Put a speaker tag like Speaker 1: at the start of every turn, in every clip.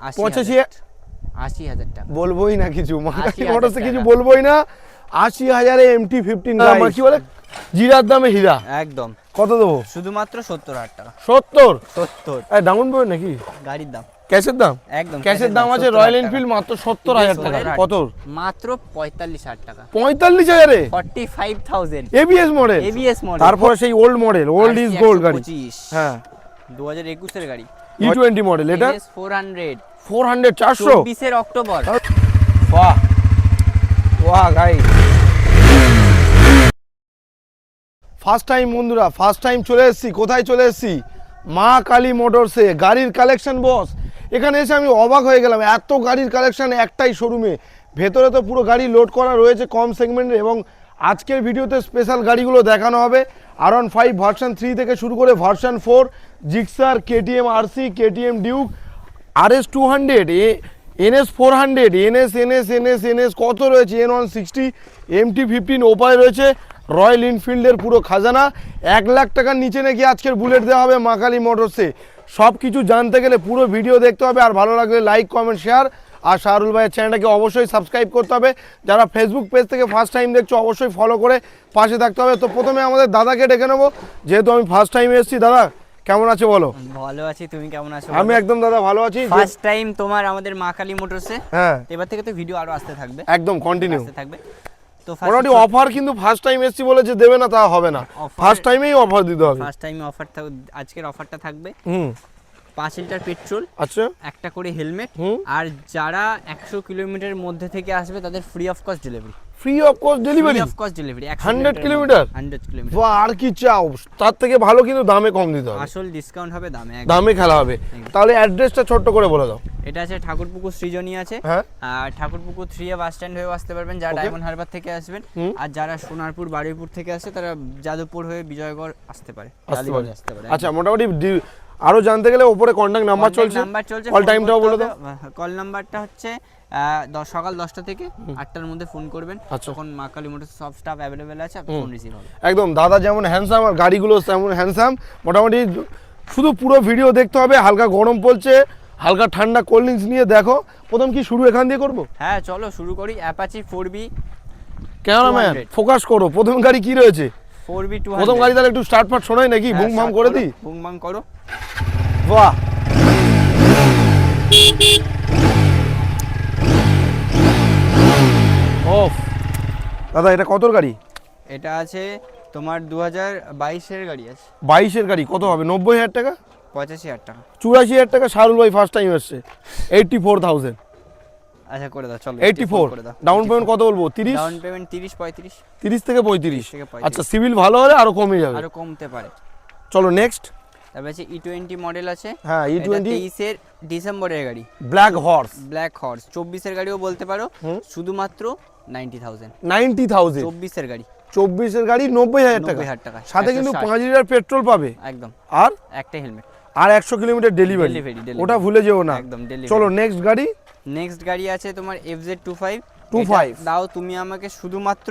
Speaker 1: 80,000 টাকা
Speaker 2: বলবোই না কিছু, মাকালি মোটরসে কিছু বলবোই না। 80,000 MT-15 কি বলে জিরার দামে হীরা
Speaker 1: একদম।
Speaker 2: কত দেবো?
Speaker 1: শুধুমাত্র 70,000 টাকা।
Speaker 2: 70 ডাউন পেমেন্ট নাকি
Speaker 1: গাড়ির দাম?
Speaker 2: ক্যাশের দাম?
Speaker 1: একদম
Speaker 2: ক্যাশের দাম আছে রয়্যাল এনফিল্ড মাত্র 70,000 টাকা। কত?
Speaker 1: মাত্র 45,000 টাকা।
Speaker 2: 45,000 এ
Speaker 1: 45,000
Speaker 2: এবিএস মডেল। তারপরে সেই old model, old is gold গাড়ি।
Speaker 1: হ্যাঁ 2021 এর গাড়ি,
Speaker 2: E20 মডেল। এটা
Speaker 1: 400
Speaker 2: 400
Speaker 1: 24 এর অক্টোবর।
Speaker 2: বাহ বাহ গাইস, ফার্স্ট টাইম বন্ধুরা, ফার্স্ট টাইম চলে এসেছি। কোথায় চলে এসেছি? মা কালী মোটরসে। গাড়ির কালেকশন বস, এখানে এসে আমি অবাক হয়ে গেলাম, এত গাড়ির কালেকশন একটাই শোরুমে। ভেতরে তো পুরো গাড়ি লোড করা রয়েছে কম সেগমেন্টে, এবং আজকের ভিডিওতে স্পেশাল গাড়িগুলো দেখানো হবে। R15 ভার্সন 3 থেকে শুরু করে version 4, Gixxer, KTM RC, KTM Duke, RS 200, NS 400, NS কত রয়েছে, N160, MT-15 ওপায় রয়েছে। রয়্যাল এনফিল্ডের পুরো খাজানা। 1 লাখ টাকার নিচে নাকি আজকের বুলেট দেওয়া হবে মা কালী মোটরসে। সব কিছু জানতে গেলে পুরো ভিডিও দেখতে হবে, আর ভালো লাগলে লাইক কমেন্ট শেয়ার, আর শাহরুল ভাইয়ের চ্যানেলটাকে অবশ্যই সাবস্ক্রাইব করতে হবে। যারা ফেসবুক পেজ থেকে ফার্স্ট টাইম দেখছো অবশ্যই ফলো করে পাশে থাকতে হবে। তো প্রথমে আমাদের দাদাকে ডেকে নেবো, যেহেতু আমি ফার্স্ট টাইম এসেছি। দাদা কেমন আছে বলো?
Speaker 1: ভালো আছি, তুমি কেমন আছো?
Speaker 2: আমি একদম দাদা ভালো আছি।
Speaker 1: ফার্স্ট টাইম তোমার আমাদের মা কালী মোটরসে।
Speaker 2: হ্যাঁ,
Speaker 1: এবার থেকে তো ভিডিও আরো আসতে থাকবে,
Speaker 2: একদম কন্টিনিউ
Speaker 1: আসতে থাকবে। তো
Speaker 2: মোটামুটি অফার কিন্তু ফার্স্ট টাইম এসেছি বলে যে দেবে না তা হবে না, ফার্স্ট টাইমেই অফার দিতে হবে।
Speaker 1: ফার্স্ট টাইমে অফার আজকের অফারটা থাকবে 5 লিটার পেট্রোল,
Speaker 2: আচ্ছা,
Speaker 1: একটা করে হেলমেট, আর যারা 100 কিলোমিটারের মধ্যে থেকে আসবে তাদের free of cost delivery.
Speaker 2: Free of cost delivery? 100 kilometre?
Speaker 1: 100 kilometre.
Speaker 2: বাহ, আর কি চাও? তার থেকে ভালো কিন্তু দামে কম দিতে হবে,
Speaker 1: আসল ডিসকাউন্ট হবে দামে,
Speaker 2: দামে খেলা হবে। তাহলে অ্যাড্রেসটা ছোট্ট করে বলে দাও।
Speaker 1: এটা আছে ঠাকুরপুকুর সৃজনী আছে, আর ঠাকুরপুকুর 3 বাস স্ট্যান্ড হয়ে আসতে পারবেন যারা ডায়মন্ড হারবার থেকে আসবেন। আর যারা সোনারপুর বারুইপুর থেকে আসে তারা যাদবপুর হয়ে বিজয়গড় আসতে পারে।
Speaker 2: আচ্ছা, মোটামুটি আরো জানতে গেলে উপরে কন্টাক্ট নাম্বার চলছে, কল টাইমটাও বলে দাও।
Speaker 1: কল নাম্বারটা হচ্ছে সকাল 10টা থেকে 8টার মধ্যে ফোন করবেন, তখন মা কালী মোটরস সব স্টাফ অ্যাভেলেবেল আছে, আপনি ফোন রিসিভ হবে।
Speaker 2: একদম দাদা যেমন হ্যান্ডসাম আর গাড়িগুলো তেমন হ্যান্ডসাম। মোটামুটি শুধু পুরো ভিডিও দেখতে হবে। হালকা গরম পড়ছে, হালকা ঠান্ডা কোল্ড ড্রিঙ্কস নিয়ে দেখো। প্রথম কি শুরু এখান দিয়ে করবো?
Speaker 1: হ্যাঁ চলো শুরু করি। Apache 4B।
Speaker 2: ক্যামেরাম্যান ফোকাস করো, প্রথম গাড়ি কি রয়েছে?
Speaker 1: 4B 200।
Speaker 2: প্রথম গাড়ি তাহলে একটু স্টার্ট পার্ট শোনাই নাকি? বুম বাম করে দিই।
Speaker 1: বুম বাম করো।
Speaker 2: বাহ, ওফ দাদা এটা কতর গাড়ি?
Speaker 1: এটা আছে তোমার 2022 এর গাড়ি আছে।
Speaker 2: 22 এর গাড়ি কত হবে? 90,000 টাকা?
Speaker 1: 85,000 টাকা?
Speaker 2: 84,000 টাকা। শাহরুল ভাই ফার্স্ট টাইম এসছে। 84,000।
Speaker 1: আচ্ছা করে দাও চলো।
Speaker 2: 84 ডাউন পেমেন্ট কত বলবো? 30?
Speaker 1: ডাউন পেমেন্ট 30
Speaker 2: থেকে 35। আচ্ছা, সিভিল ভালো হলে আরো কমে যাবে,
Speaker 1: আরো কমতে পারে।
Speaker 2: চলো নেক্সট।
Speaker 1: তারপর আছে E20 মডেল আছে।
Speaker 2: হ্যাঁ E20
Speaker 1: 23 এর ডিসেম্বরের গাড়ি,
Speaker 2: ব্ল্যাক হর্স।
Speaker 1: 24 এর গাড়িও বলতে পারো, শুধুমাত্র 90,000। 24 এর গাড়ি,
Speaker 2: 24 এর গাড়ি 90,000 টাকা। সাথে কিন্তু 5 লিটার পেট্রোল পাবে
Speaker 1: একদম, আর একটা হেলমেট,
Speaker 2: আর 100 কিলোমিটার ডেলিভারি। ওটা ভুলে যেও না
Speaker 1: একদম।
Speaker 2: চলো নেক্সট গাড়ি।
Speaker 1: নেক্সট গাড়ি আছে তোমার FZ25। দাও তুমি আমাকে শুধুমাত্র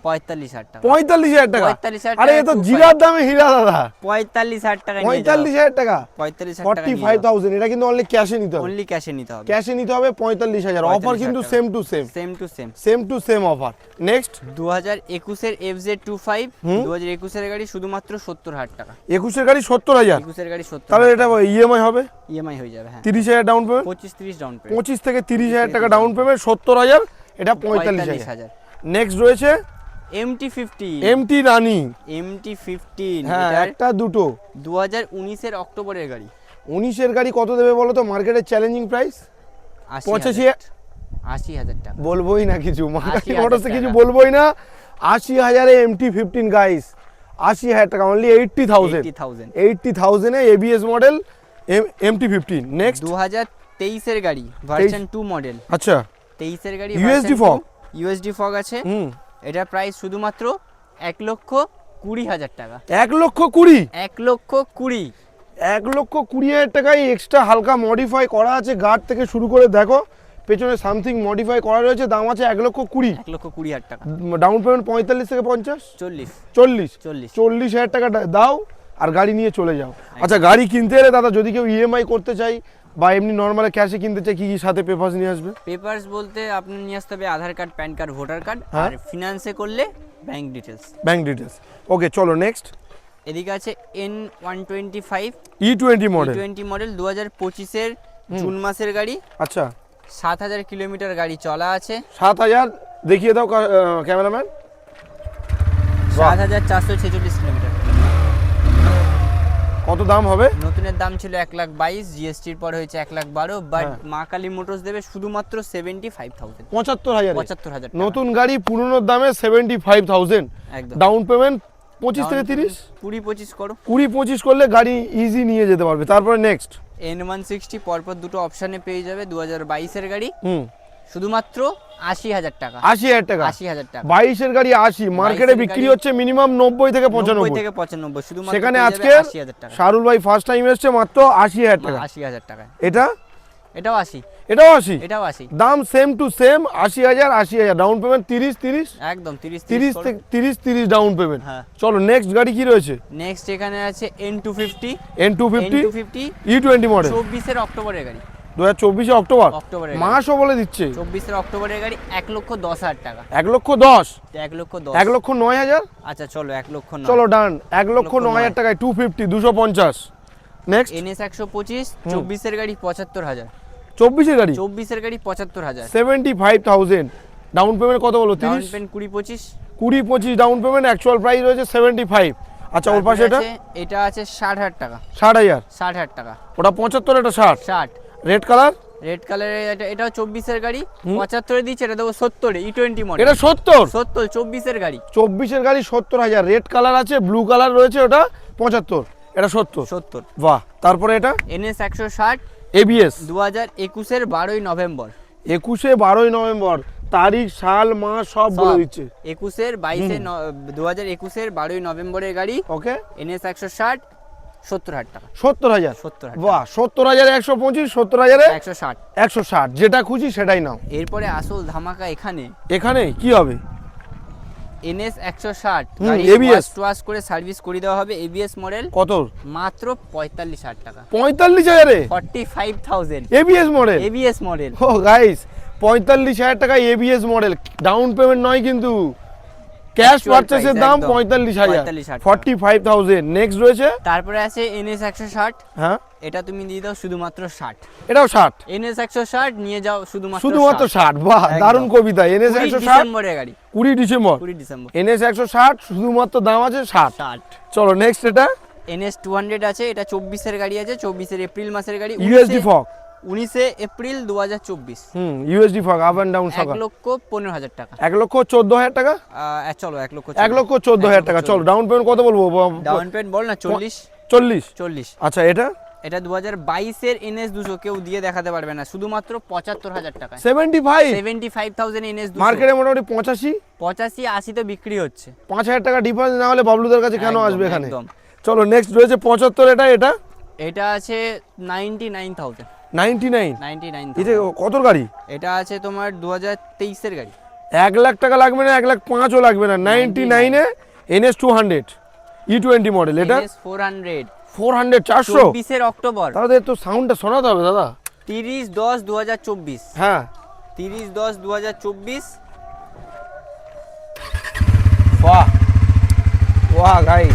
Speaker 1: 45,000 টাকা।
Speaker 2: 45,000 টাকা?
Speaker 1: 45,000 টাকা।
Speaker 2: আরে এ তো জিরার দামে হীরা দাদা।
Speaker 1: 45,000 টাকা।
Speaker 2: 45,000 টাকা?
Speaker 1: 45,000 টাকা
Speaker 2: 45,000। এটা কিন্তু অনলি ক্যাশে নিতে হবে,
Speaker 1: অনলি ক্যাশে নিতে হবে,
Speaker 2: ক্যাশে নিতে হবে 45,000। অফার কিন্তু same to same offer. Next
Speaker 1: 2021 এর FZ25। 2021 এর গাড়ি শুধুমাত্র 70,000 টাকা।
Speaker 2: 21 এর গাড়ি 70,000?
Speaker 1: 21 এর গাড়ি 70,000।
Speaker 2: তাহলে এটা ইএমআই হবে?
Speaker 1: ইএমআই হয়ে যাবে, হ্যাঁ।
Speaker 2: 30,000 ডাউন পেমেন্ট?
Speaker 1: 25-30 down payment.
Speaker 2: 25 থেকে 30,000 টাকা ডাউন পেমেন্ট, 70,000। এটা 45,000। নেক্সট রয়েছে MT রানি।
Speaker 1: MT-15,
Speaker 2: হ্যাঁ একটা দুটো।
Speaker 1: 2019 এর অক্টোবরের গাড়ি।
Speaker 2: 19 এর গাড়ি কত দেবে বলো তো? মার্কেটের চ্যালেঞ্জিং প্রাইস
Speaker 1: 80,000 টাকা।
Speaker 2: বলবোই না কিছু, মাকালি মোটরসে কিছু বলবোই না। 80,000 এ MT-15 গাইস, 80,000 টাকা অনলি। 80,000 এ ABS মডেল MT-15। নেক্সট
Speaker 1: 2023 এর গাড়ি, ভার্সন 2 মডেল।
Speaker 2: আচ্ছা
Speaker 1: 23 এর গাড়ি, USD ফগ আছে। এটা প্রাইস শুধুমাত্র 1,20,000 টাকা।
Speaker 2: 1,20,000?
Speaker 1: 1,20,000।
Speaker 2: 1,20,000 টাকায় এক্সট্রা হালকা মডিফাই করা আছে, গার্ড থেকে শুরু করে দেখো পেছনে সামথিং মডিফাই করা রয়েছে। দাম আছে 1,20,000।
Speaker 1: 1,20,000 টাকা।
Speaker 2: ডাউন পেমেন্ট 45 থেকে 50?
Speaker 1: 40,000
Speaker 2: টাকা দাও আর গাড়ি নিয়ে চলে যাও। আচ্ছা গাড়ি কিনতে এলে দাদা যদি কেউ ইএমআই করতে চাই বা এমনি নর্মালি ক্যাশে কিনতে চাই কি কি সাথে পেপারস নিয়ে আসবে?
Speaker 1: পেপারস বলতে আপনি নিয়ে আসতে হবে Aadhaar card, pan card, voter card, আর ফিনান্সে করলে bank details.
Speaker 2: Bank details, okay চলো নেক্সট।
Speaker 1: এদিকে আছে N125
Speaker 2: E20 model,
Speaker 1: E20 model 2025 June মাসের গাড়ি।
Speaker 2: আচ্ছা
Speaker 1: 7000 কিলোমিটার গাড়ি চলা আছে।
Speaker 2: 7000 দেখিয়ে দাও ক্যামেরাম্যান।
Speaker 1: 7446 কিলোমিটার।
Speaker 2: কত দাম হবে?
Speaker 1: নতুনের দাম ছিল 1,22,000, জিএসটির পর হয়েছে 1,12,000, বাট মা কালী মোটরস দেবে শুধুমাত্র 75,000।
Speaker 2: 75,000 নতুন গাড়ি, পুরনোর দামে 75,000।
Speaker 1: একদম।
Speaker 2: ডাউন পেমেন্ট 25 থেকে 30,
Speaker 1: 20-25 করো।
Speaker 2: 20-25 করলে গাড়ি ইজি নিয়ে যেতে পারবে। তারপরে নেক্সট
Speaker 1: N160 পরপর দুটো অপশনে পেয়ে যাবে, 2022 এর গাড়ি, শুধুমাত্র 80,000 টাকা।
Speaker 2: 80,000 টাকা।
Speaker 1: 80,000 টাকা।
Speaker 2: 22 এর গাড়ি 80, মার্কেটে বিক্রি হচ্ছে মিনিমাম 90 থেকে
Speaker 1: 90
Speaker 2: 95।
Speaker 1: থেকে 95, শুধুমাত্র
Speaker 2: সেখানে
Speaker 1: পেয়ে
Speaker 2: আজকে
Speaker 1: যাবে 80,000 টাকা।
Speaker 2: শাহরুল ভাই ফার্স্ট টাইম এসেছে মাত্র 80,000 টাকা।
Speaker 1: 80,000 টাকা।
Speaker 2: এটা
Speaker 1: এটাও 80।
Speaker 2: এটাও 80।
Speaker 1: এটাও 80।
Speaker 2: দাম same to same, 80,000 80,000। Down payment 30
Speaker 1: একদম 30
Speaker 2: থেকে 30 ডাউন পেমেন্ট।
Speaker 1: হ্যাঁ।
Speaker 2: চলো নেক্সট গাড়ি কি রয়েছে?
Speaker 1: নেক্সট এখানে আছে N250
Speaker 2: N250 E20 মডেল,
Speaker 1: 24 এর অক্টোবরের গাড়ি।
Speaker 2: 2024 অক্টোবর,
Speaker 1: অক্টোবরের
Speaker 2: মাসও বলে দিচ্ছে।
Speaker 1: 24 এর অক্টোবরের গাড়ি, 1,10,000 টাকা।
Speaker 2: 1,10,000,
Speaker 1: 1,10,000।
Speaker 2: 1,09,000।
Speaker 1: আচ্ছা চলো 1,09,000।
Speaker 2: চলো ডান, 1,09,000 টাকায় 250 250। নেক্সট
Speaker 1: NS 125 24 এর গাড়ি 75,000।
Speaker 2: 24 এর গাড়ি
Speaker 1: 24 এর গাড়ি 75,000।
Speaker 2: 75,000। ডাউন পেমেন্ট কত বলো? 30
Speaker 1: down payment 20-25।
Speaker 2: 20-25 down payment, actual price রয়েছে 75। আচ্ছা ওর পাশে
Speaker 1: এটা আছে 60,000 টাকা।
Speaker 2: 60,000।
Speaker 1: 60,000 টাকা।
Speaker 2: ওটা 75, এটা 60।
Speaker 1: 60।
Speaker 2: রেড কালার,
Speaker 1: রেড কালারের এটাও 24 এর গাড়ি, 75 এ দিচ্ছে, এটা দেবো 70 এ। E20 model.
Speaker 2: এটা 70
Speaker 1: 24 এর গাড়ি।
Speaker 2: 24 এর গাড়ি 70,000। রেড কালার আছে, ব্লু কালার রয়েছে, ওটা 75, এটা 70। বাহ। তারপরে এটা
Speaker 1: NS 160
Speaker 2: ABS
Speaker 1: 2021 এর 12ই নভেম্বর।
Speaker 2: 12ই নভেম্বর, তারিখ সাল মাস সব বলে দিচ্ছে।
Speaker 1: 2021 এর 12ই নভেম্বরের গাড়ি।
Speaker 2: ওকে।
Speaker 1: NS 160 70,000 টাকা।
Speaker 2: 70,000।
Speaker 1: 70,000।
Speaker 2: বাহ। 70,000 125, 70,000
Speaker 1: 160।
Speaker 2: 160, যেটা খুশি সেটাই নাও।
Speaker 1: এরপরে আসল ধামাকা এখানে।
Speaker 2: এখানে কি হবে?
Speaker 1: NS 160
Speaker 2: ABS
Speaker 1: ওয়াশ করে সার্ভিস করে দেওয়া হবে, ABS মডেল।
Speaker 2: কত?
Speaker 1: মাত্র 45,000 টাকা।
Speaker 2: 45,000 এ
Speaker 1: 45,000
Speaker 2: ABS মডেল।
Speaker 1: ABS model.
Speaker 2: ও গাইস, 45,000 টাকা ABS মডেল, ডাউন পেমেন্ট নয় কিন্তু, ক্যাশ পারচেসের দাম 45,000, 45,000। নেক্সট রয়েছে,
Speaker 1: তারপরে আছে NS 160।
Speaker 2: হ্যাঁ
Speaker 1: এটা তুমি দিয়ে দাও শুধুমাত্র 60।
Speaker 2: এটাও 60।
Speaker 1: NS 160 নিয়ে যাও শুধুমাত্র
Speaker 2: 60। বাহ, দারুণ কবিতা। NS 160
Speaker 1: ডিসেম্বরের গাড়ি।
Speaker 2: 20 ডিসেম্বর।
Speaker 1: 20 ডিসেম্বর।
Speaker 2: NS 160 শুধুমাত্র দাম আছে 60। চলো নেক্সট, এটা
Speaker 1: NS 200 আছে, এটা 24 এর গাড়ি আছে, 24 এর এপ্রিল মাসের গাড়ি।
Speaker 2: USD ফক
Speaker 1: 19 এপ্রিল 2024।
Speaker 2: USD ফক আপ এন্ড ডাউন সকাল।
Speaker 1: 1,15,000 টাকা।
Speaker 2: 1,14,000 টাকা।
Speaker 1: চলো 1,14,000।
Speaker 2: 1,14,000 টাকা। চলো ডাউন পেমেন্ট কত বলবো?
Speaker 1: ডাউন পেমেন্ট বল না 40।
Speaker 2: 40। আচ্ছা এটা
Speaker 1: 2022 এর NS 200 কেউ দিয়ে দেখাতে পারবে না, শুধুমাত্র 75,000 টাকা।
Speaker 2: 75,000
Speaker 1: NS 200
Speaker 2: মার্কেটে মোটামুটি 85
Speaker 1: 85-80 তো বিক্রি হচ্ছে।
Speaker 2: 5,000 টাকা ডিফারেন্স না হলে বাবলুদের কাছে কেন আসবে এখানে?
Speaker 1: একদম।
Speaker 2: চলো নেক্সট রয়েছে 75।
Speaker 1: এটা আছে 99,000।
Speaker 2: 99। এটা
Speaker 1: 99,000।
Speaker 2: কত গাড়ি?
Speaker 1: এটা আছে তোমার 2023 এর গাড়ি।
Speaker 2: 1 লাখ টাকা লাগবে না, 1,05,000 লাগবে না। 99 এ NS 200 E20 মডেল। এটা
Speaker 1: NS 400
Speaker 2: 400
Speaker 1: 24 এর অক্টোবর।
Speaker 2: তাহলে তো সাউন্ডটা শোনাতে হবে দাদা।
Speaker 1: 30-10-2024।
Speaker 2: হ্যাঁ
Speaker 1: 30-10-2024।
Speaker 2: বাহ বাহ গাইস,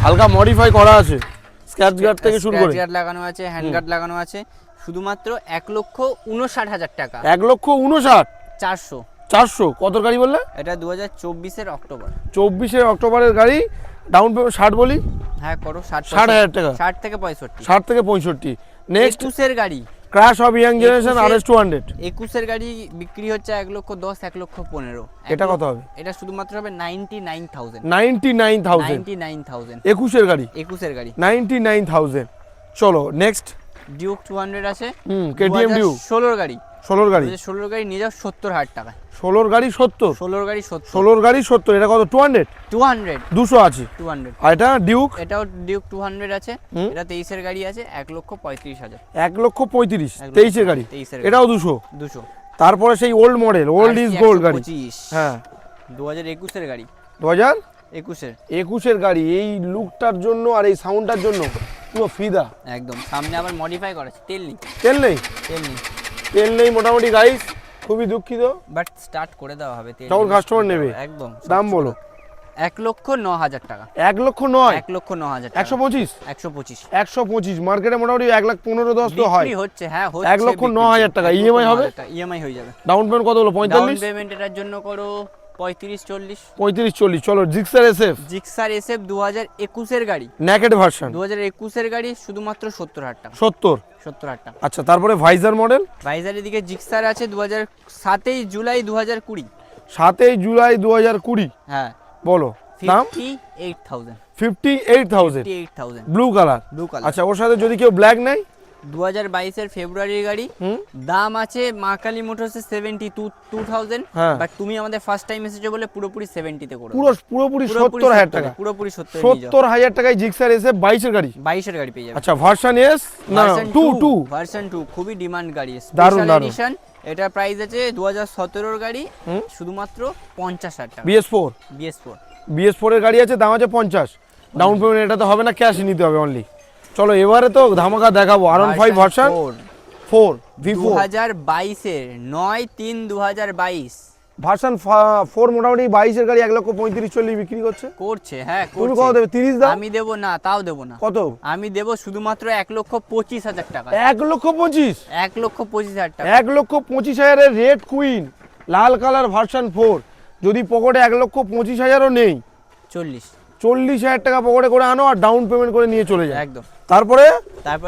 Speaker 2: হালকা মডিফাই করা আছে, স্ক্র্যাচ গার্ড থেকে শুরু করে
Speaker 1: স্ক্র্যাচ গার্ড লাগানো আছে, হ্যান্ড গার্ড লাগানো আছে, শুধুমাত্র 1,59,000 টাকা।
Speaker 2: 1,59,000 400 কত গাড়ি বললে?
Speaker 1: এটা 2024 এর অক্টোবর।
Speaker 2: 24 অক্টোবরের গাড়ি, ডাউন পেমেন্ট 60 বলি।
Speaker 1: হ্যাঁ করো
Speaker 2: 60,000 টাকা।
Speaker 1: 60 থেকে 65।
Speaker 2: 60 থেকে 65। নেক্সট
Speaker 1: 21 এর গাড়ি,
Speaker 2: crash of young generation RS 200।
Speaker 1: 21 এর গাড়ি বিক্রি হচ্ছে 1,10,000 1,15,000।
Speaker 2: এটা কত হবে?
Speaker 1: এটা শুধুমাত্র হবে 99,000।
Speaker 2: 99,000।
Speaker 1: 99,000।
Speaker 2: 21 এর গাড়ি
Speaker 1: 21 এর গাড়ি
Speaker 2: 99,000। চলো নেক্সট,
Speaker 1: ডিউক 200 আছে।
Speaker 2: KTM ডিউক
Speaker 1: 16 গাড়ি।
Speaker 2: 16 গাড়ি
Speaker 1: 16 গাড়ি নিয়ে যাও 70,000 টাকা।
Speaker 2: 16 গাড়ি 70।
Speaker 1: 16 গাড়ি 70।
Speaker 2: 16 গাড়ি 70। এটা কত? 200। 200 আছে।
Speaker 1: 200।
Speaker 2: আর এটা ডিউক,
Speaker 1: এটাও ডিউক 200 আছে। এটা 23 এর গাড়ি আছে, 1,35,000।
Speaker 2: 1,35,000 23 এর গাড়ি।
Speaker 1: 23 এর
Speaker 2: এটাও 200।
Speaker 1: তারপরে
Speaker 2: সেই old model, old is gold গাড়ি। হ্যাঁ
Speaker 1: 2021 এর গাড়ি।
Speaker 2: 2021
Speaker 1: 21 এর
Speaker 2: 21 এর গাড়ি। এই লুকটার জন্য আর এই সাউন্ডটার জন্য পুরো ফিদা
Speaker 1: একদম। সামনে আবার মডিফাই করেছে, তেল নেই।
Speaker 2: তেল নেই?
Speaker 1: তেল নেই,
Speaker 2: তেল নেই মোটামুটি গাইস, খুবই দুঃখিত।
Speaker 1: বাট স্টার্ট করে দেওয়া হবে তেল।
Speaker 2: তখন কাস্টমার নেবে।
Speaker 1: একদম।
Speaker 2: দাম বলো।
Speaker 1: 1,09,000 টাকা।
Speaker 2: 1,09,000?
Speaker 1: 1,09,000 টাকা।
Speaker 2: 125?
Speaker 1: 125।
Speaker 2: 125 মার্কেটে মোটামুটি 1,15,10 তো হয়।
Speaker 1: বিক্রি হচ্ছে, হ্যাঁ হচ্ছে।
Speaker 2: 1,09,000 টাকা। ইএমআই হবে?
Speaker 1: ইএমআই হয়ে যাবে।
Speaker 2: ডাউন পেমেন্ট কত হলো? 45?
Speaker 1: ডাউন পেমেন্ট এটার জন্য করো 35-40।
Speaker 2: 35-40। চলো জিক্সার এসএফ।
Speaker 1: জিক্সার এসএফ 2021 এর গাড়ি,
Speaker 2: নেকেড ভার্সন।
Speaker 1: 2021 এর গাড়ি, শুধুমাত্র 70,000 টাকা।
Speaker 2: 70,000
Speaker 1: টাকা।
Speaker 2: আচ্ছা, তারপরে ভাইজার মডেল।
Speaker 1: ভাইজারের দিকে জিক্সার আছে 7 জুলাই 2020।
Speaker 2: 7 জুলাই 2020।
Speaker 1: হ্যাঁ
Speaker 2: বলো দাম।
Speaker 1: 58,000।
Speaker 2: 58,000 ব্লু কালার।
Speaker 1: Blue colour.
Speaker 2: আচ্ছা, ওর সাথে যদি কেউ ব্ল্যাক নেয়?
Speaker 1: 2022 এর ফেব্রুয়ারির গাড়ি। দাম আছে মা কালী মোটরসে 72,000।
Speaker 2: হ্যাঁ।
Speaker 1: বাট তুমি আমাদের ফার্স্ট টাইম এসেছো বলে পুরোপুরি 70 তে করে
Speaker 2: পুরোপুরি 70,000 টাকা।
Speaker 1: পুরোপুরি
Speaker 2: 70,000 টাকায় জিক্সার এসএফ 22 এর গাড়ি।
Speaker 1: 22 এর গাড়ি পেয়ে যাবে।
Speaker 2: আচ্ছা, ভার্সন এস না 2?
Speaker 1: ভার্সন 2 খুবই ডিমান্ড গাড়ি,
Speaker 2: দারুণ,
Speaker 1: স্পেশাল
Speaker 2: দারুণ।
Speaker 1: এডিশন। এটা প্রাইস আছে 2017 এর গাড়ি, শুধুমাত্র 50,000 টাকা।
Speaker 2: BS4 এর গাড়ি আছে, দাম আছে 50। ডাউন পেমেন্ট এটা তো হবে না, ক্যাশ নিতে হবে অনলি। চলো এবারে তো ধামাকা দেখাবো। R15 ভার্সন 4 V4
Speaker 1: 2022 এর 9/3/2022
Speaker 2: ভার্সন 4 মোটামুটি 22 এর গাড়ি 1,35,40 বিক্রি করছে।
Speaker 1: হ্যাঁ
Speaker 2: তুমি
Speaker 1: করছে।
Speaker 2: কত দেবে? 30 দাও?
Speaker 1: আমি দেব না, তাও দেব না।
Speaker 2: কত?
Speaker 1: আমি দেব শুধুমাত্র 1,25,000 টাকা।
Speaker 2: 1,25,000?
Speaker 1: 1,25,000 টাকা।
Speaker 2: 1,25,000 এর রেড কুইন লাল কালার ভার্সন 4 যদি পকেটে 1,25,000 ও নেই, 40,000 টাকা পকেটে করে আনো আর ডাউন পেমেন্ট করে নিয়ে চলে যায়।
Speaker 1: একদম।
Speaker 2: তারপরে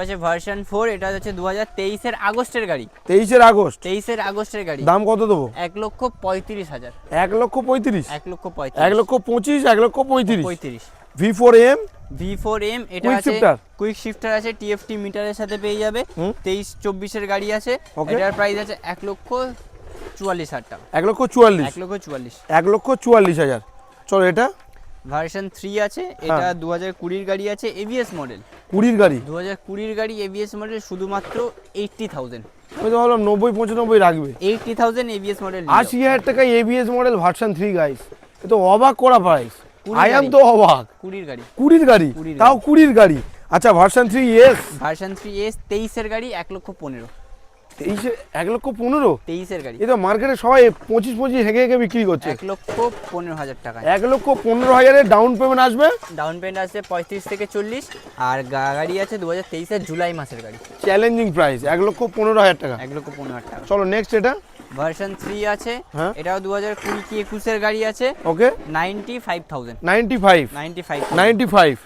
Speaker 1: আছে ভার্সন 4, এটা হচ্ছে 2023 এর আগস্টের গাড়ি।
Speaker 2: 23 আগস্ট?
Speaker 1: 23 এর আগস্টের গাড়ি।
Speaker 2: দাম কত দেবো?
Speaker 1: 1,35,000।
Speaker 2: 1,35,000?
Speaker 1: 1,25,000।
Speaker 2: 1,25,000, 1,35,000।
Speaker 1: V4M।
Speaker 2: V4M
Speaker 1: এটা আছে কুইক শিফটার আছে, TFT মিটারের সাথে পেয়ে যাবে। 23-24 এর গাড়ি আছে। এটার প্রাইস আছে 1,44,000 টাকা।
Speaker 2: 1,44,000?
Speaker 1: 1,44,000।
Speaker 2: 1,44,000। চলো এটা
Speaker 1: ভার্সন 3 আছে, এটা 2020 এর গাড়ি আছে, ABS মডেল।
Speaker 2: 20 গাড়ি?
Speaker 1: 2020 এর গাড়ি, ABS মডেল, শুধুমাত্র 80,000।
Speaker 2: আমি তো ভাবলাম 90-95 রাখবে।
Speaker 1: 80,000 ABS মডেল।
Speaker 2: 80,000 টাকা ABS মডেল ভার্সন 3 গাইস, এ তো অবাক করা প্রাইস। আই এম তো অবাক।
Speaker 1: 20 গাড়ি।
Speaker 2: 20 গাড়ি? তাও 20 গাড়ি। আচ্ছা, ভার্সন 3S?
Speaker 1: ভার্সন 3S 23 এর গাড়ি, 1,15,000।
Speaker 2: 1,15,000?
Speaker 1: 23 এর গাড়ি।
Speaker 2: এই তো মার্কেটে সবাই 25 হেগে হেগে বিক্রি করছে।
Speaker 1: 1,15,000 টাকা।
Speaker 2: 1,15,000 এর ডাউন পেমেন্ট আসবে?
Speaker 1: ডাউন পেমেন্ট আসবে 35 থেকে 40। আর গাড়ি আছে 2023 এর জুলাই মাসের গাড়ি।
Speaker 2: চ্যালেঞ্জিং প্রাইস 1,15,000 টাকা।
Speaker 1: 1,15,000 টাকা।
Speaker 2: চলো নেক্সট এটা।
Speaker 1: ভার্সন 3 আছে, এটাও 2020-21 এর গাড়ি আছে।
Speaker 2: ওকে।
Speaker 1: 95,000।
Speaker 2: 95।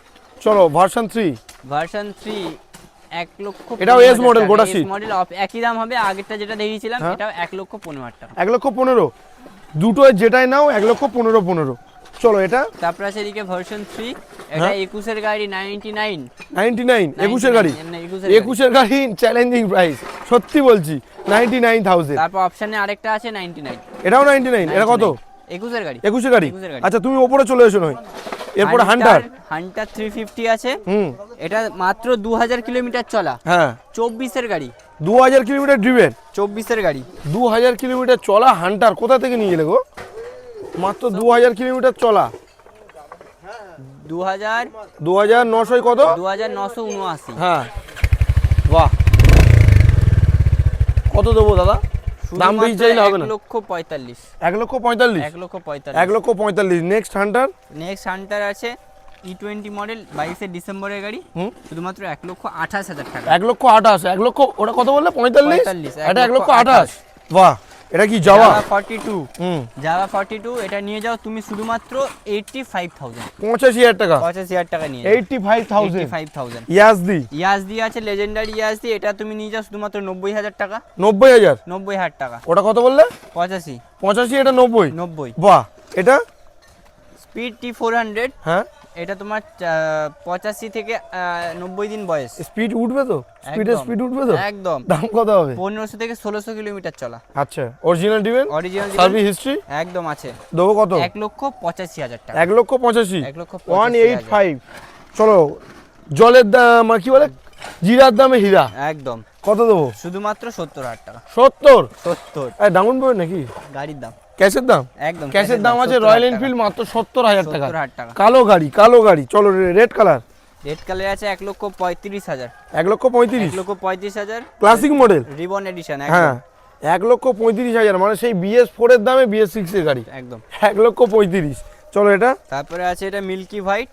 Speaker 2: চলো ভার্সন 3।
Speaker 1: ভার্সন 3 1,15,000।
Speaker 2: এটাও এস মডেল, গোটা সিট।
Speaker 1: এস মডেল, একই দাম হবে, আগেরটা যেটা দেখিয়েছিলাম এটাও 1,15,000 টাকা।
Speaker 2: 1,15,000? দুটো যেটাই নাও 1,15,000। চলো এটা।
Speaker 1: তারপর আছে এদিকে ভার্সন 3, এটা 21 এর গাড়ি, 99।
Speaker 2: 21 এর গাড়ি? 21 এর গাড়ি চ্যালেঞ্জিং প্রাইস, সত্যি বলছি, 99,000।
Speaker 1: তারপর অপশনে আরেকটা আছে 99।
Speaker 2: এটাও 99? এটা কত?
Speaker 1: 21 এর গাড়ি।
Speaker 2: 21 এর গাড়ি? আচ্ছা, তুমি উপরে চলে এসো নয়। এরপর হান্টার
Speaker 1: 350 আছে। এটা মাত্র 2000 কিলোমিটার চলা। 24 এর গাড়ি।
Speaker 2: 2000 কিলোমিটার ড্রিভেন?
Speaker 1: 24 এর গাড়ি।
Speaker 2: 2000 কিলোমিটার চলা হান্টার কোথা থেকে নিয়ে গেলে গো? মাত্র 2000 কিলোমিটার চলা। 2,900 কত?
Speaker 1: 2,979।
Speaker 2: হ্যাঁ, বাহ। কত দেবো দাদা? দাম বেশি চাইলে হবে না।
Speaker 1: 1,45,000।
Speaker 2: 1,45,000? 1,45,000। Next Hunter.
Speaker 1: আছে E20 মডেল, 22 ডিসেম্বরের গাড়ি, শুধুমাত্র 1,28,000 টাকা।
Speaker 2: 1,28,000? ওটা কত বললে? 45? এটা 1,28,000। বাহ। এটা কি
Speaker 1: জাভা 42? জাভা 42 এটা নিয়ে যাও তুমি শুধুমাত্র 85,000।
Speaker 2: 85,000 টাকা?
Speaker 1: 85,000 টাকা নিয়ে
Speaker 2: 85,000। ইয়াজদি
Speaker 1: আছে, লেজেন্ডারি ইয়াজদি, এটা তুমি নিয়ে যাও শুধুমাত্র 90,000 টাকা।
Speaker 2: 90,000
Speaker 1: টাকা।
Speaker 2: ওটা কত বললে?
Speaker 1: 85।
Speaker 2: এটা 90। বাহ। এটা
Speaker 1: স্পিড T400।
Speaker 2: হ্যাঁ,
Speaker 1: এটা তোমার 85 থেকে 90 দিন বয়স।
Speaker 2: স্পিড উঠবে তো? স্পিড উঠবে তো?
Speaker 1: একদম।
Speaker 2: দাম কত হবে?
Speaker 1: 1500 থেকে 1600 কিলোমিটার চলা।
Speaker 2: আচ্ছা, অরিজিনাল ডিভেন? সার্ভিস হিস্ট্রি
Speaker 1: একদম আছে।
Speaker 2: দেবো কত?
Speaker 1: 1,85,000 টাকা।
Speaker 2: 1,85,000?
Speaker 1: 1,85,000।
Speaker 2: চলো, জলের দাম কি বলে, জিরার দামে হীরা।
Speaker 1: একদম।
Speaker 2: কত দেবো?
Speaker 1: শুধুমাত্র 70,000 টাকা।
Speaker 2: 70? ডাউন পেমেন্ট নাকি?
Speaker 1: গাড়ির দাম।
Speaker 2: ক্যাশের দাম?
Speaker 1: একদম
Speaker 2: ক্যাশের দাম আছে রয়্যাল এনফিল্ড মাত্র 70,000 টাকা।
Speaker 1: 70,000 টাকা।
Speaker 2: কালো গাড়ি। চলো রেড কালার।
Speaker 1: রেড কালার আছে 1,35,000,
Speaker 2: 1,35,000,
Speaker 1: 1,35,000
Speaker 2: ক্লাসিক মডেল।
Speaker 1: রিবন এডিশন
Speaker 2: হ্যাঁ, 1,35,000, মানে সেই BS4 এর দামে BS6 এর গাড়ি,
Speaker 1: একদম
Speaker 2: 1,35,000। চলো এটা।
Speaker 1: তারপরে আছে এটা মিল্কি হোয়াইট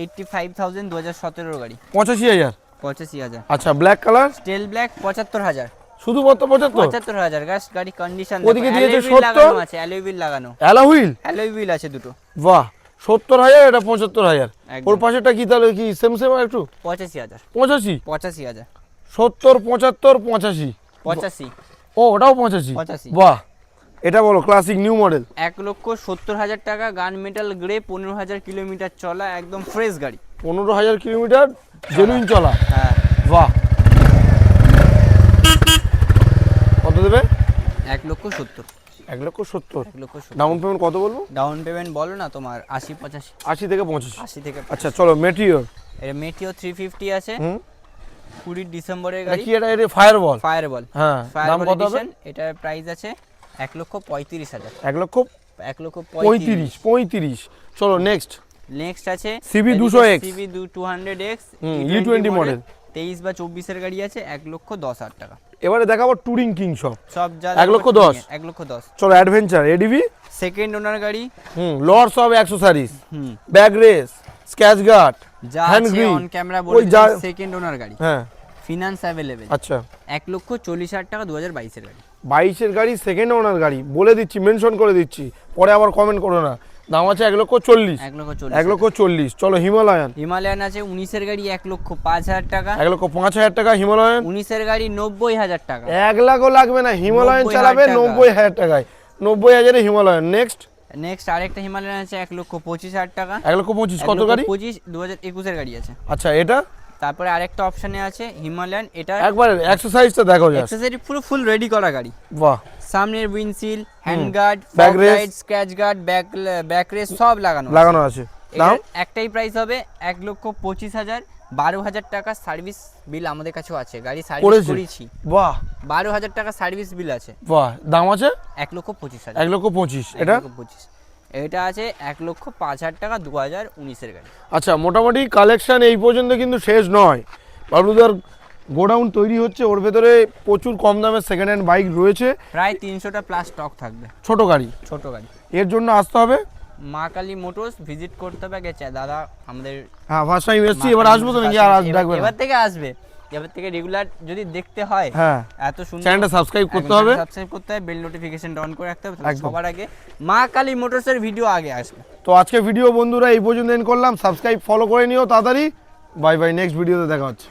Speaker 1: 85,000, 2017 গাড়ি,
Speaker 2: 85,000।
Speaker 1: 85,000।
Speaker 2: আচ্ছা, ব্ল্যাক কালার
Speaker 1: স্টেল ব্ল্যাক 75,000,
Speaker 2: শুধুমাত্র 75।
Speaker 1: 75,000 গাড়ি কন্ডিশন
Speaker 2: ওদিকে দিয়েছে 70,
Speaker 1: আছে অ্যালয় হুইল লাগানো,
Speaker 2: অ্যালয় হুইল
Speaker 1: আছে দুটো।
Speaker 2: বাহ, 70,000, এটা 75,000।
Speaker 1: একদম।
Speaker 2: ওর পাশেটা কি তাহলে কি সেম একটু?
Speaker 1: 85,000,
Speaker 2: 85,
Speaker 1: 85,000,
Speaker 2: 70, 75, 85।
Speaker 1: 85,
Speaker 2: ও, ওটাও 85।
Speaker 1: 85।
Speaker 2: বাহ, এটা বলো ক্লাসিক নিউ মডেল।
Speaker 1: 1,70,000 টাকা, গান মেটাল গ্রে, 15,000 কিলোমিটার চলা, একদম ফ্রেশ গাড়ি।
Speaker 2: 15,000 কিলোমিটার জেনুইন চলা।
Speaker 1: হ্যাঁ,
Speaker 2: বাহ, কত দেবে?
Speaker 1: 1,70,000,
Speaker 2: 1,70,000।
Speaker 1: 1,70,000।
Speaker 2: ডাউন পেমেন্ট কত বলবো?
Speaker 1: ডাউন পেমেন্ট বলো না তোমার 80-85,
Speaker 2: 80 থেকে 85।
Speaker 1: 80 থেকে।
Speaker 2: আচ্ছা চলো, মেটিওর।
Speaker 1: এর মেটিও 350 আছে,
Speaker 2: হুম,
Speaker 1: 20 ডিসেম্বরের
Speaker 2: এটা
Speaker 1: গাড়ি।
Speaker 2: কি? এটা ফায়ারবল।
Speaker 1: ফায়ারবল,
Speaker 2: হ্যাঁ, দাম কত হবে?
Speaker 1: এটার প্রাইস আছে 1,35,000,
Speaker 2: 1,35,000। 35। চলো নেক্সট।
Speaker 1: নেক্সট আছে
Speaker 2: CB 200X,
Speaker 1: CB 200X
Speaker 2: E20 model,
Speaker 1: 23 বা 24 এর গাড়ি আছে, 1,10,000 টাকা।
Speaker 2: এবারে দেখাবো টুরিং কিং
Speaker 1: সব যা
Speaker 2: 1,10,000।
Speaker 1: 1,10,000।
Speaker 2: চলো অ্যাডভেঞ্চার ADV,
Speaker 1: সেকেন্ড ওনার গাড়ি।
Speaker 2: Lords of accessories,
Speaker 1: hmm,
Speaker 2: back race, scratch guard,
Speaker 1: যা
Speaker 2: হ্যান্ড
Speaker 1: আছে
Speaker 2: গ্রিল,
Speaker 1: অন ক্যামেরা
Speaker 2: ওই
Speaker 1: বলে
Speaker 2: যা।
Speaker 1: সেকেন্ড ওনার গাড়ি,
Speaker 2: হ্যাঁ,
Speaker 1: ফিনান্স अवेलेबल।
Speaker 2: আচ্ছা,
Speaker 1: 1,40,000 টাকা, 2022 এর গাড়ি।
Speaker 2: 22 এর গাড়ি, সেকেন্ড ওনার গাড়ি, বলে দিচ্ছি, মেনশন করে দিচ্ছি, পরে আবার কমেন্ট করো না। দাম আছে 1,40,000।
Speaker 1: 1,40,000।
Speaker 2: 1,40,000। চলো হিমালয়ান।
Speaker 1: হিমালয়ান আছে 19 এর গাড়ি, 1,05,000 টাকা।
Speaker 2: 1,05,000 টাকা হিমালয়ান।
Speaker 1: 19 এর গাড়ি 90,000 টাকা।
Speaker 2: 1 লাখও লাগবে না, হিমালয়ান
Speaker 1: 90,000
Speaker 2: চালাবে
Speaker 1: টাকা।
Speaker 2: 90,000 টাকায়। 90,000 হিমালয়ান। নেক্সট
Speaker 1: নেক্সট আরেকটা হিমালয়ান আছে 1,25,000 টাকা।
Speaker 2: 1,25,000 কত গাড়ি?
Speaker 1: 1,25,000 2021 এর গাড়ি আছে।
Speaker 2: আচ্ছা, এটা
Speaker 1: তারপরে আরেকটা অপশনে আছে হিমালয়ান, এটা
Speaker 2: একবার এক্সারসাইজটা দেখো জাস্ট।
Speaker 1: অ্যাকসেসরি পুরো ফুল রেডি করা গাড়ি।
Speaker 2: বাহ,
Speaker 1: সামনের windshield, hand guard,
Speaker 2: Back
Speaker 1: fog
Speaker 2: race,
Speaker 1: light, scratch guard, back race সব লাগানো
Speaker 2: আছে।
Speaker 1: এটার
Speaker 2: দাম
Speaker 1: একটাই প্রাইস হবে 1,25,000। 12,000 টাকা সার্ভিস বিল আমাদের কাছেও আছে, গাড়ি সার্ভিস করেছি।
Speaker 2: বাহ,
Speaker 1: 12,000 টাকা সার্ভিস বিল আছে।
Speaker 2: বাহ, দাম আছে
Speaker 1: 1,25,000।
Speaker 2: 1,25,000। এটা
Speaker 1: 1,25,000। এটা আছে 1,05,000 টাকা, 2019 এর গাড়ি।
Speaker 2: আচ্ছা, মোটামুটি কালেকশন এই পর্যন্ত কিন্তু শেষ নয়। বাবলুদার গোডাউন তৈরি হচ্ছে, ওর ভেতরে প্রচুর কম দামের সেকেন্ড হ্যান্ড বাইক রয়েছে,
Speaker 1: প্রায় 300টা প্লাস স্টক থাকবে।
Speaker 2: ছোট গাড়ি।
Speaker 1: ছোট গাড়ি
Speaker 2: এর জন্য আসতে হবে
Speaker 1: মা কালী মোটরস, ভিজিট করতে হবে। গেছে দাদা আমাদের,
Speaker 2: হ্যাঁ, ফার্স্ট টাইম এসেছি, এবার আসবো তো নাকি? আর ডাকবে না?
Speaker 1: এবার থেকে আসবে, এবার থেকে রেগুলার যদি দেখতে হয়।
Speaker 2: হ্যাঁ,
Speaker 1: এত সুন্দর
Speaker 2: চ্যানেলটা সাবস্ক্রাইব করতে হবে,
Speaker 1: সাবস্ক্রাইব করতে হবে, বেল নোটিফিকেশনটা অন করে রাখতে হবে, তাহলে সবার আগে মা কালী মোটরসের ভিডিও আগে আসবে।
Speaker 2: তো আজকে ভিডিও বন্ধুরা এই পর্যন্ত এন্ড করলাম। সাবস্ক্রাইব ফলো করে নিও তাড়াতাড়ি। বাই বাই, নেক্সট ভিডিওতে দেখা হচ্ছে।